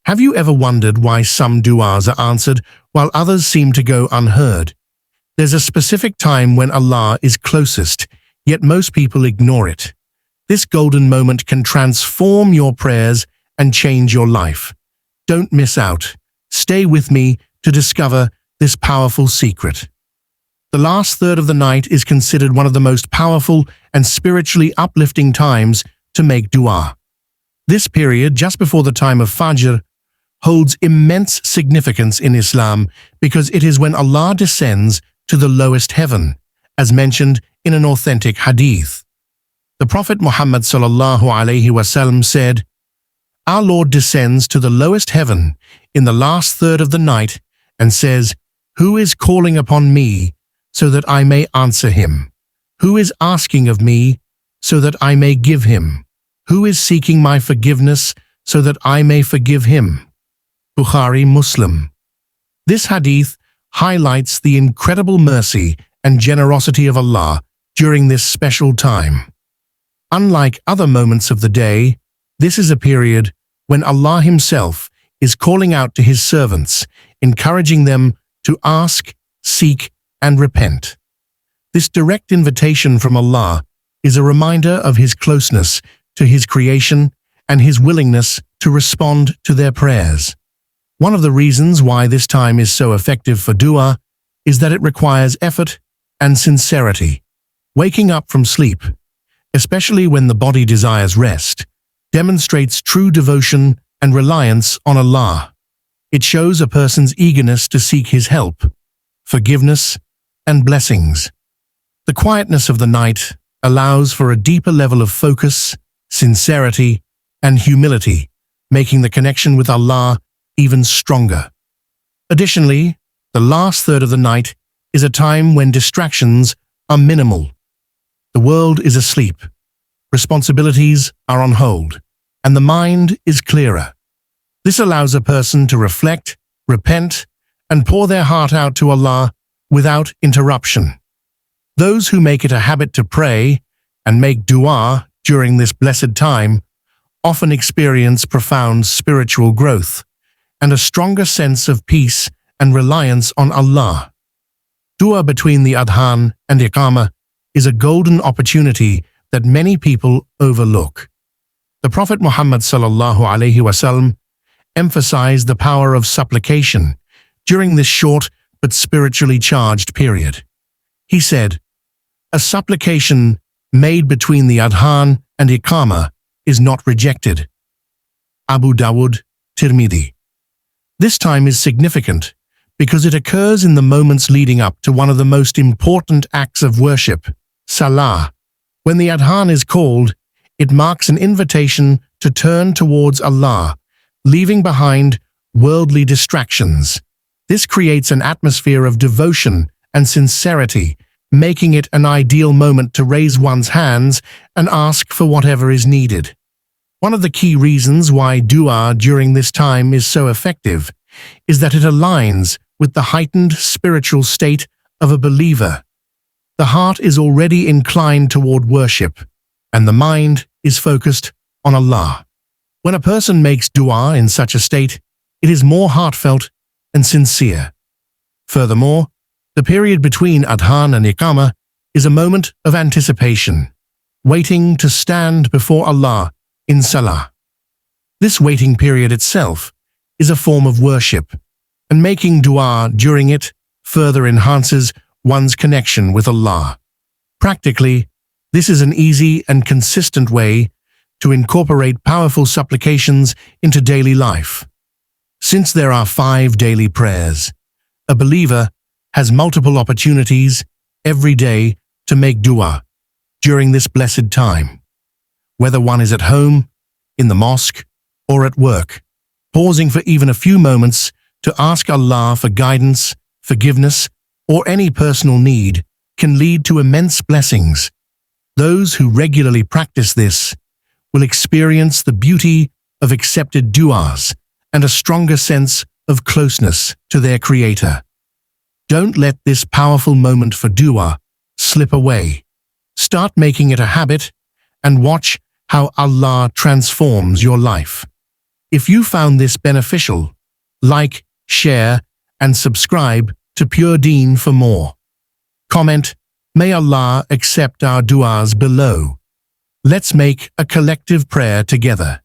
Have you ever wondered why some du'as are answered while others seem to go unheard? There's a specific time when Allah is closest, yet most people ignore it. This golden moment can transform your prayers and change your life. Don't miss out. Stay with me to discover this powerful secret. The last third of the night is considered one of the most powerful and spiritually uplifting times to make dua. This period, just before the time of Fajr, holds immense significance in Islam because it is when Allah descends to the lowest heaven, as mentioned in an authentic hadith. The Prophet Muhammad ﷺ said, "Our Lord descends to the lowest heaven in the last third of the night and says, 'Who is calling upon me so that I may answer him? Who is asking of me so that I may give him? Who is seeking my forgiveness so that I may forgive him?'" Bukhari, Muslim. This hadith highlights the incredible mercy and generosity of Allah during this special time. Unlike other moments of the day, this is a period when Allah Himself is calling out to His servants, encouraging them to ask, seek, and repent. This direct invitation from Allah is a reminder of His closeness to His creation and His willingness to respond to their prayers. One of the reasons why this time is so effective for dua is that it requires effort and sincerity. Waking up from sleep, especially when the body desires rest, demonstrates true devotion and reliance on Allah. It shows a person's eagerness to seek His help, forgiveness, and blessings. The quietness of the night allows for a deeper level of focus, sincerity, and humility, making the connection with Allah even stronger. Additionally, the last third of the night is a time when distractions are minimal. The world is asleep, responsibilities are on hold, and the mind is clearer. This allows a person to reflect, repent, and pour their heart out to Allah without interruption. Those who make it a habit to pray and make dua during this blessed time often experience profound spiritual growth and a stronger sense of peace and reliance on Allah. Dua between the adhan and iqamah is a golden opportunity that many people overlook. The Prophet Muhammad ﷺ emphasized the power of supplication during this short but spiritually charged period. He said, "A supplication made between the adhan and iqamah is not rejected." Abu Dawud, Tirmidhi. This time is significant because it occurs in the moments leading up to one of the most important acts of worship, Salah. When the adhan is called, it marks an invitation to turn towards Allah, leaving behind worldly distractions. This creates an atmosphere of devotion and sincerity, making it an ideal moment to raise one's hands and ask for whatever is needed. One of the key reasons why dua during this time is so effective is that it aligns with the heightened spiritual state of a believer. The heart is already inclined toward worship, and the mind is focused on Allah. When a person makes dua in such a state, it is more heartfelt and sincere. Furthermore, the period between adhan and iqamah is a moment of anticipation, waiting to stand before Allah in salah. This waiting period itself is a form of worship, and making dua during it further enhances one's connection with Allah. Practically, this is an easy and consistent way to incorporate powerful supplications into daily life. Since there are 5 daily prayers, a believer has multiple opportunities every day to make dua during this blessed time. Whether one is at home, in the mosque, or at work, pausing for even a few moments to ask Allah for guidance, forgiveness, or any personal need can lead to immense blessings. Those who regularly practice this will experience the beauty of accepted du'as and a stronger sense of closeness to their Creator. Don't let this powerful moment for dua slip away. Start making it a habit and watch how Allah transforms your life. If you found this beneficial, like, share, and subscribe to Pure Deen for more. Comment, may Allah accept our du'as below. Let's make a collective prayer together.